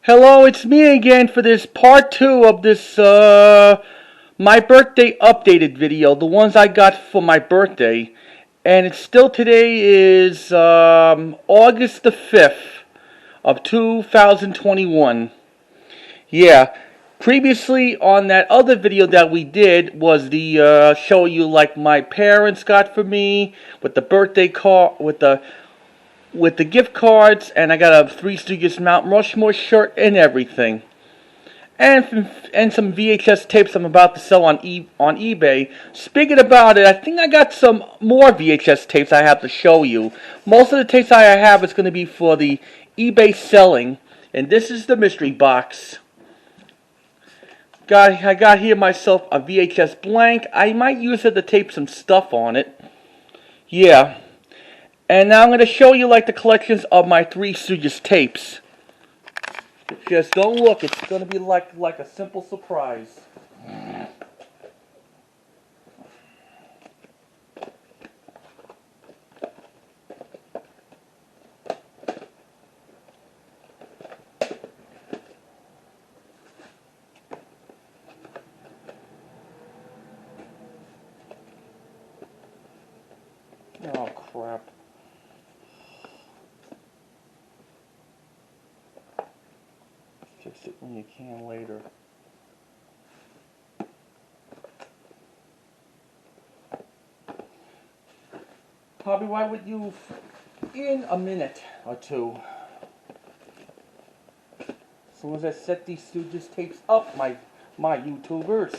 Hello, it's me again for this part 2 of this my birthday updated video, the ones I got for my birthday. And it's still today is August the 5th of 2021. Yeah, previously on that other video that we did was the show you like my parents got for me with the birthday card with the gift cards, and I got a Three Stooges Mount Rushmore shirt and everything, and some VHS tapes I'm about to sell on eBay. Speaking about it, I think I got some more VHS tapes I have to show you. Most of the tapes I have is going to be for the eBay selling, and this is the mystery box. I got here myself a VHS blank. I might use it to tape some stuff on it. Yeah. And now I'm going to show you like the collections of my Three Stooges tapes. Just don't look. It's going to be like a simple surprise. Oh, crap. Fix it when you can later. Probably why would you in a minute or two. As soon as I set these Stooges tapes up, my YouTubers.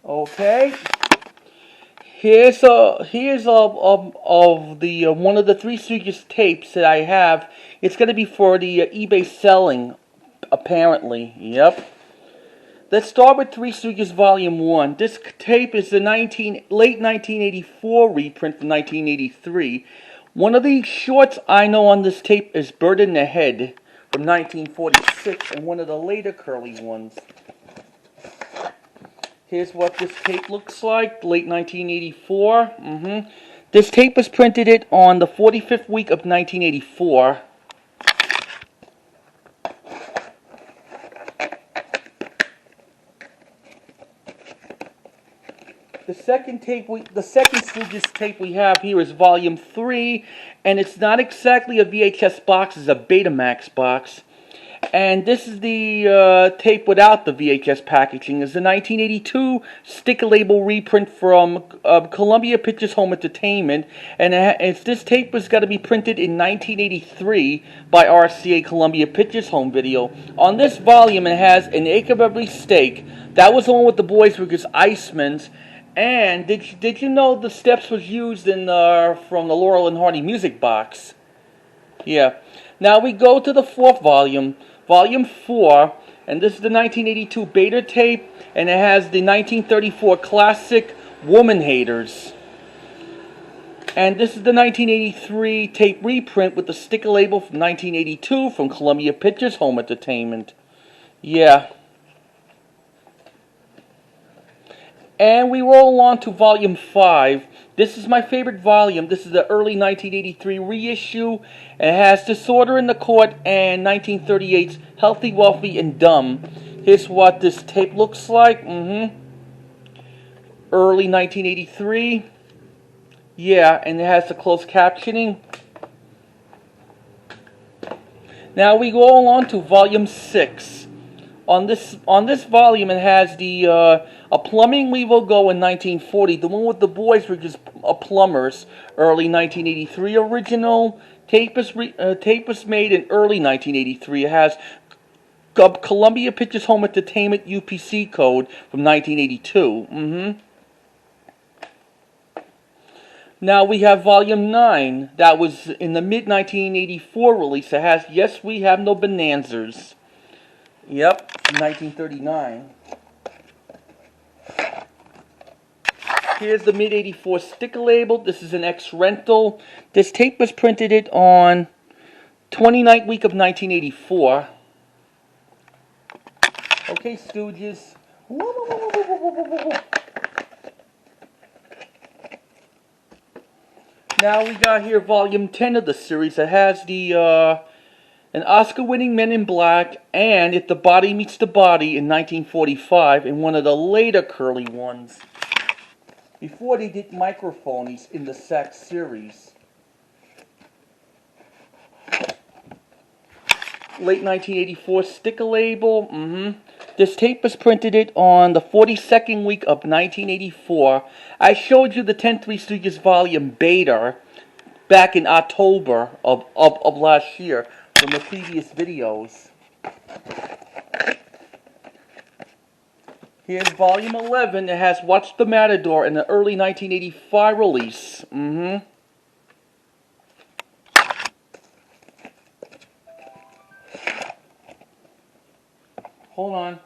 Okay, here's of the one of the Three Stooges tapes that I have. It's going to be for the eBay selling, apparently. Yep. Let's start with Three Stooges Volume 1. This tape is the late 1984 reprint from 1983. One of the shorts I know on this tape is Bird in the Head from 1946, and one of the later curly ones. Here's what this tape looks like, late 1984. This tape was printed on the 45th week of 1984. The second Stooges tape we have here is Volume 3, and it's not exactly a VHS box, it's a Betamax box. And this is the tape without the VHS packaging. It's a 1982 sticker label reprint from Columbia Pictures Home Entertainment. And this tape was got to be printed in 1983 by RCA Columbia Pictures Home Video. On this volume, it has An Acre of Every Steak. That was the one with the boys were just Iceman's. And did you know the steps was used in from the Laurel and Hardy music box? Yeah. Now we go to the fourth volume, Volume 4, and this is the 1982 beta tape, and it has the 1934 classic Woman Haters. And this is the 1983 tape reprint with the sticker label from 1982 from Columbia Pictures Home Entertainment. Yeah. And we roll on to Volume 5. This is my favorite volume. This is the early 1983 reissue. And it has Disorder in the Court and 1938's Healthy, Wealthy, and Dumb. Here's what this tape looks like. Early 1983. Yeah, and it has the closed captioning. Now we go on to Volume 6. On this volume, it has the A Plumbing We Will Go in 1940. The one with the boys were just plumbers. Early 1983 original. Tape was made in early 1983. It has Columbia Pictures Home Entertainment UPC code from 1982. Now we have Volume 9. That was in the mid-1984 release. It has Yes, We Have No Bonanzas. Yep, 1939. Here's the mid-'84 sticker label. This is an ex-rental. This tape was printed it on 29th week of 1984. Okay, Stooges. Now we got here volume 10 of the series. It has the an Oscar-winning Men in Black and If the Body Meets the Body in 1945 in one of the later curly ones. Before they did microphonies in the Sax series. Late 1984 sticker label. This tape was printed it on the 42nd week of 1984. I showed you the 10 Three Stooges volume beta back in October of last year from the previous videos. Here's volume 11. It has Watch the Matador in the early 1985 release. Hold on.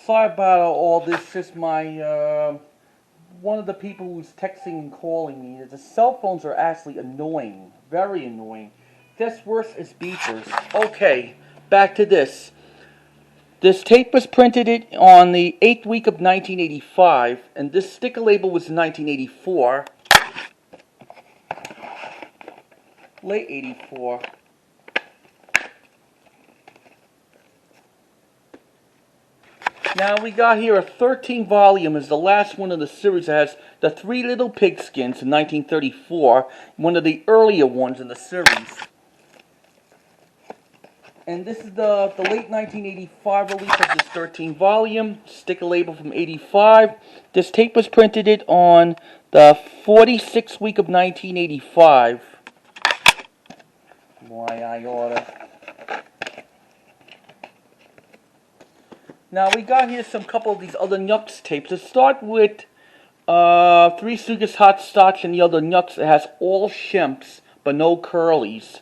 Sorry about all this. Just my one of the people who's texting and calling me. The cell phones are actually annoying, very annoying. Just worse as beepers. Okay, back to this. This tape was printed it on the 8th week of 1985, and this sticker label was 1984. Late 84. Now we got here a 13 volume is the last one of the series that has the Three Little Pigskins in 1934, one of the earlier ones in the series. And this is the late 1985 release of this 13 volume, sticker label from 85. This tape was printed it on the 46th week of 1985. Why I order. Now we got here some couple of these other Nyuks tapes. Let's start with Three Stooges Hot Stocks and the other Nyuks. It has all shimps, but no curlies.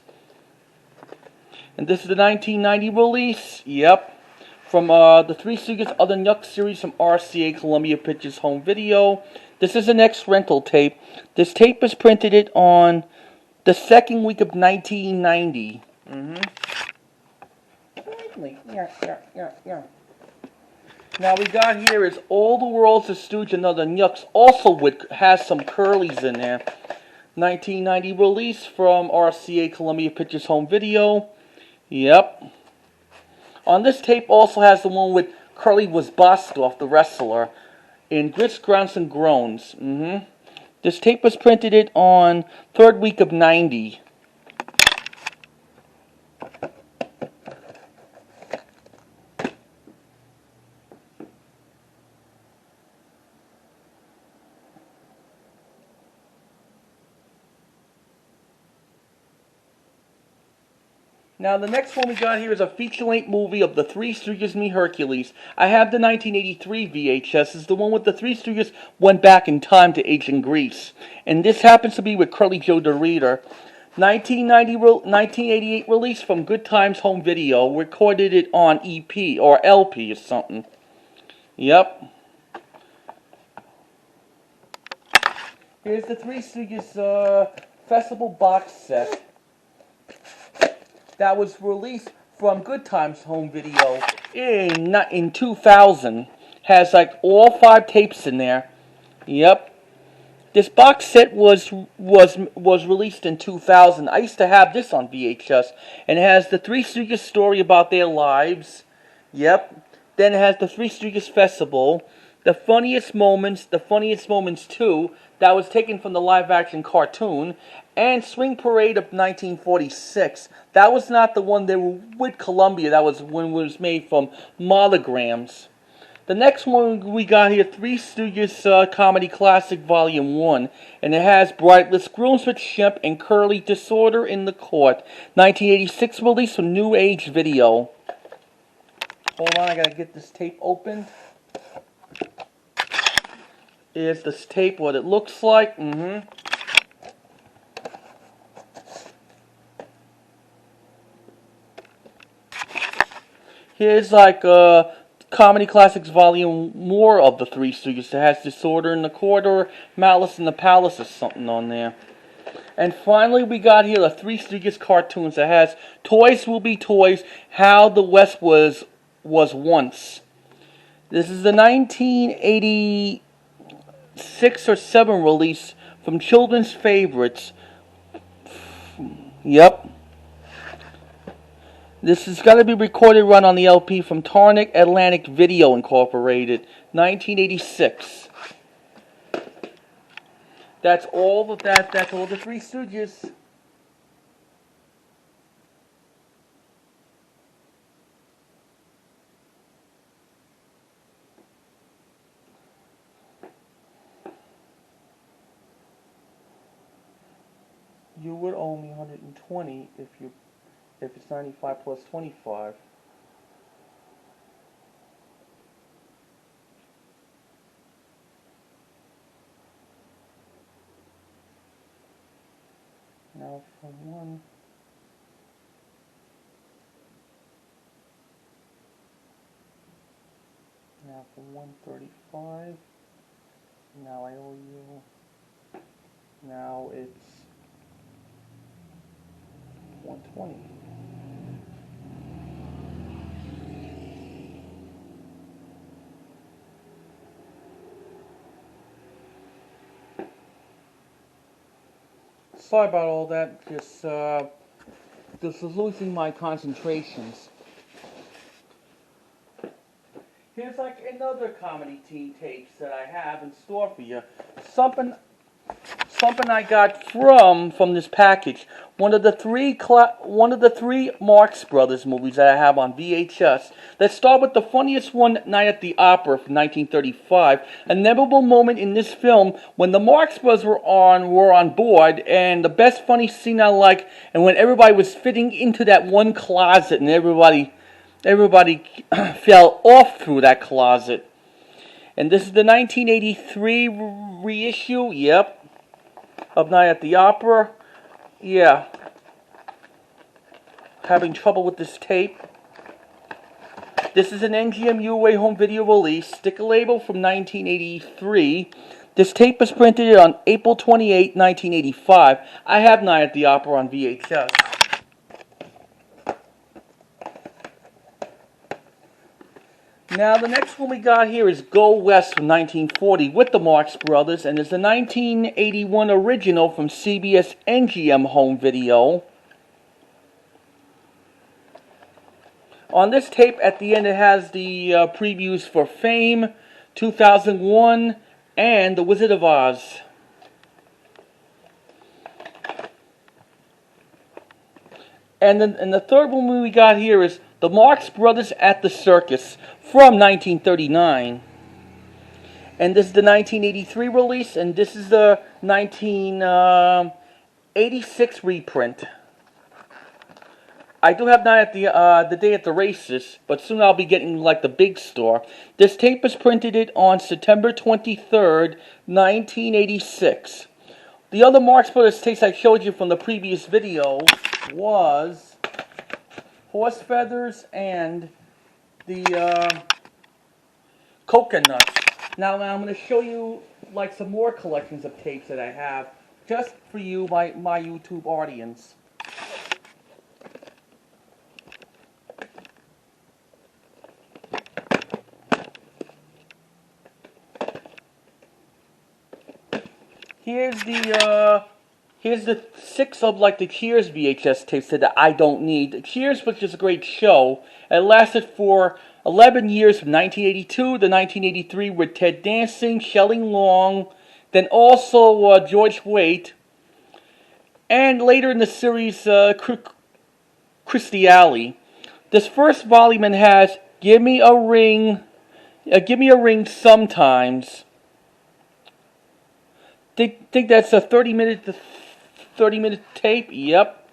And this is the 1990 release. Yep. From the Three Stooges Other Nyuks series from RCA Columbia Pictures Home Video. This is an ex-rental tape. This tape was printed it on the 2nd week of 1990. Yeah. Now we got here is All the World's a Stooge and Other Nyuks, also has some curlies in there. 1990 release from RCA Columbia Pictures Home Video. Yep. On this tape also has the one with Curly Wasbostov, the wrestler, in Grits, Grounds, and Groans. This tape was printed it on 3rd week of 90. Now the next one we got here is a feature-length movie of the Three Stooges meet Hercules. I have the 1983 VHS. It's the one with the Three Stooges went back in time to ancient Greece. And this happens to be with Curly Joe the Reader. 1988 release from Good Times Home Video. Recorded it on EP or LP or something. Yep. Here's the Three Stooges Festival box set that was released from Good Times Home Video in 2000. Has like all 5 tapes in there. Yep. This box set was released in 2000. I used to have this on VHS, and it has the Three Stooges story about their lives. Yep. Then it has the Three Stooges Festival, the funniest moments 2, that was taken from the live-action cartoon, and Swing Parade of 1946. That was not the one they were with Columbia. That was when it was made from monograms. The next one we got here, Three Stooges Comedy Classic Volume 1. And it has Brideless, Grooms with Shemp, and Curly, Disorder in the Court. 1986 release from New Age Video. Hold on, I gotta get this tape opened. Here's this tape, what it looks like. Here's like Comedy Classics Volume more of the Three Stooges. It has Disorder in the Court or Malice in the Palace or something on there. And finally we got here the Three Stooges cartoons. It has Toys Will Be Toys, How the West Was Once. This is the 1986 or 7 release from Children's Favorites. Yep. This has got to be recorded run on the LP from Tarnick Atlantic Video Incorporated, 1986. That's all of that. That's all the Three Stooges. You would owe me 120 if it's 95 plus 25. Now from 1. Now from 135. Now I owe you. Now it's 120. Sorry about all that. Just was losing my concentrations. Here's like another comedy teen tapes that I have in store for you. Something I got from this package. One of the three Marx Brothers movies that I have on VHS. Let's start with the funniest one, Night at the Opera from 1935. A memorable moment in this film when the Marx Brothers were on board, and the best funny scene I like, and when everybody was fitting into that one closet, and everybody fell off through that closet. And this is the 1983 reissue. Yep. Of Night at the Opera. Yeah. Having trouble with this tape. This is an NGM UA home video release. Sticker label from 1983. This tape was printed on April 28, 1985. I have Night at the Opera on VHS. Now, the next one we got here is Go West from 1940 with the Marx Brothers, and it's the 1981 original from CBS NGM Home Video. On this tape, at the end, it has the previews for Fame, 2001, and The Wizard of Oz. And the third one we got here is The Marx Brothers at the Circus from 1939. And this is the 1983 release, and this is the 1986 reprint. I do have Night at the Day at the Races, but soon I'll be getting like the big store. This tape was printed on September 23rd, 1986. The other Marx Brothers tapes I showed you from the previous video was horse feathers and the coconuts. Now I'm going to show you like some more collections of tapes that I have just for you, my YouTube audience. Here's the 6 of like the Cheers VHS tapes that I don't need. Cheers was just a great show. It lasted for 11 years from 1982 to 1983 with Ted Dancing, Shelley Long, then also George Waite, and later in the series Christy Alley. This first volume has Give Me a Ring Sometimes. Think that's a 30-minute tape? Yep.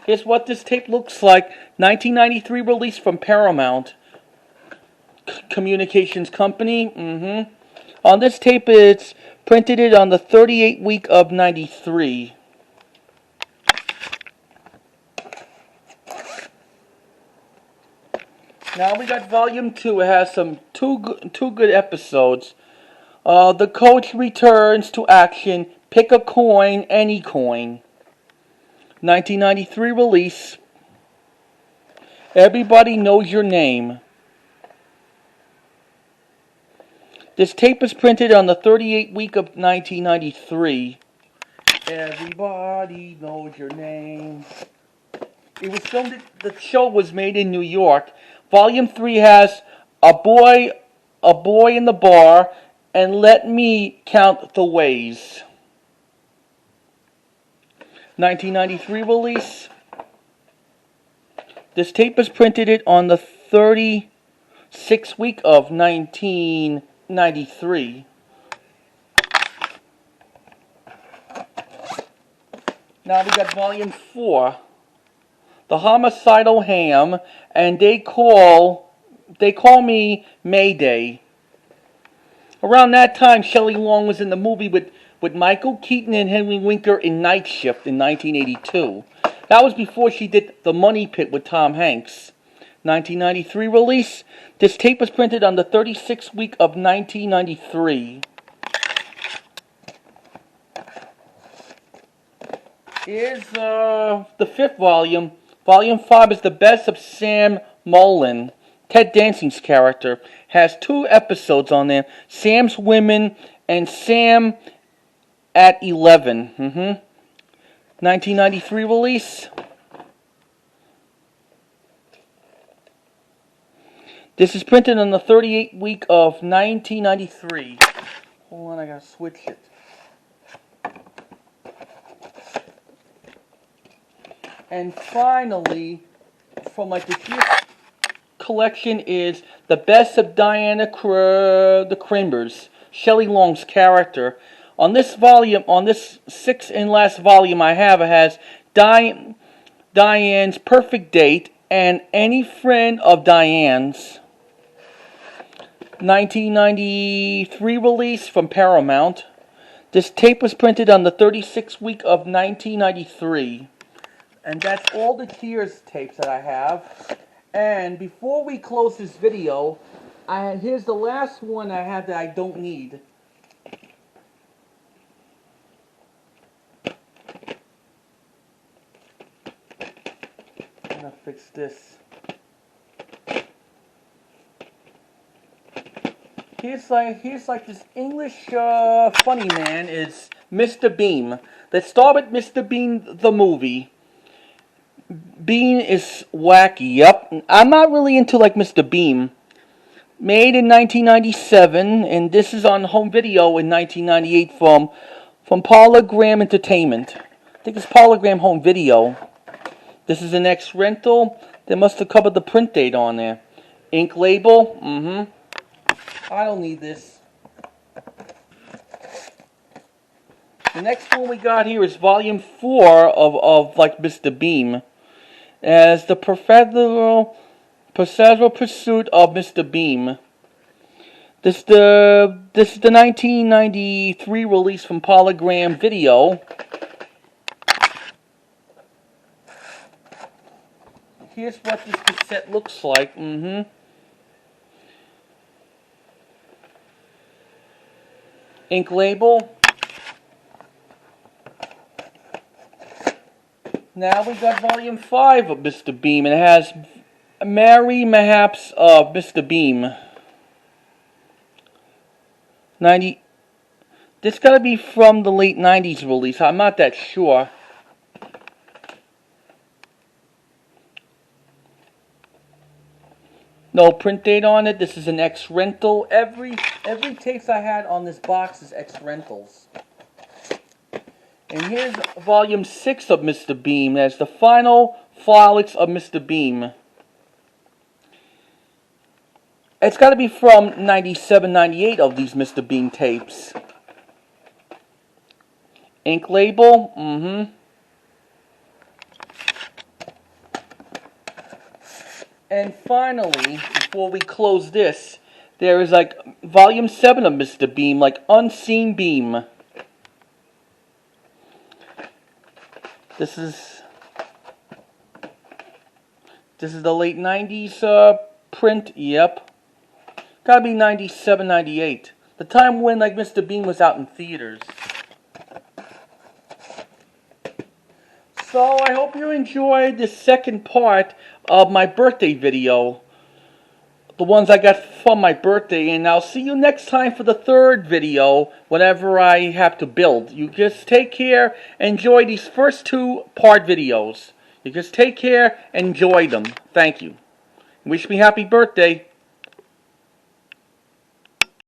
Here's what this tape looks like. 1993 release from Paramount Communications Company. On this tape, it's printed it on the 38th week of 93. Now we got volume 2. It has some two good episodes. The coach returns to action. Pick a coin, any coin. 1993 release. Everybody Knows Your Name. This tape is printed on the 38th week of 1993. Everybody Knows Your Name. It was filmed. The show was made in New York. Volume 3 has A Boy in the Bar, and Let Me Count the Ways. 1993 release. This tape is printed it on the 36th week of 1993. Now we got volume 4. The Homicidal Ham, and They Call Me Mayday. Around that time, Shelley Long was in the movie with Michael Keaton and Henry Winkler in Night Shift in 1982. That was before she did The Money Pit with Tom Hanks. 1993 release. This tape was printed on the 36th week of 1993. Here's the 5th volume. Volume 5 is the best of Sam Mullen, Ted Dancing's character. Has 2 episodes on there. Sam's Women and Sam at 11. 1993 release. This is printed on the 38th week of 1993. Hold on, I gotta switch it. And finally, from like the collection is the best of Diana the Crimbers, Shelley Long's character. On this volume, on this 6th and last volume I have, it has Diane's Perfect Date and Any Friend of Diane's. 1993 release from Paramount. This tape was printed on the 36th week of 1993. And that's all the Cheers tapes that I have. And before we close this video, here's the last one I have that I don't need. I'm gonna fix this. Here's like this English funny man is Mr. Bean. Let's start with Mr. Bean the movie. Bean is wacky. Yep. I'm not really into like Mr. Bean. Made in 1997, and this is on home video in 1998 from Polygram Entertainment. I think it's Polygram Home Video. This is an X rental. They must have covered the print date on there. Ink label. I don't need this. The next one we got here is volume 4 of like Mr. Bean. As the procedure pursuit of Mr. Bean. This is the 1993 release from Polygram Video. here's what this cassette looks like. Ink label. Now we got volume 5 of Mr. Beam, and it has Mary Mahaps of Mr. Beam. 90. This gotta be from the late 90s release. I'm not that sure. No print date on it. This is an X rental. Every tapes I had on this box is X rentals. And here's volume 6 of Mr. Beam. That's the final Frolics of Mr. Beam. It's got to be from 97, 98 of these Mr. Beam tapes. Ink label. And finally, before we close this, there is like volume 7 of Mr. Beam, like Unseen Beam. This is the late 90s print. Yep. Gotta be 97, 98. The time when like Mr. Beam was out in theaters. So I hope you enjoyed the second part of my birthday video. The ones I got from my birthday. And I'll see you next time for the third video, whenever I have to build. You just take care, enjoy these first 2 part videos. You just take care, enjoy them. Thank you. Wish me happy birthday.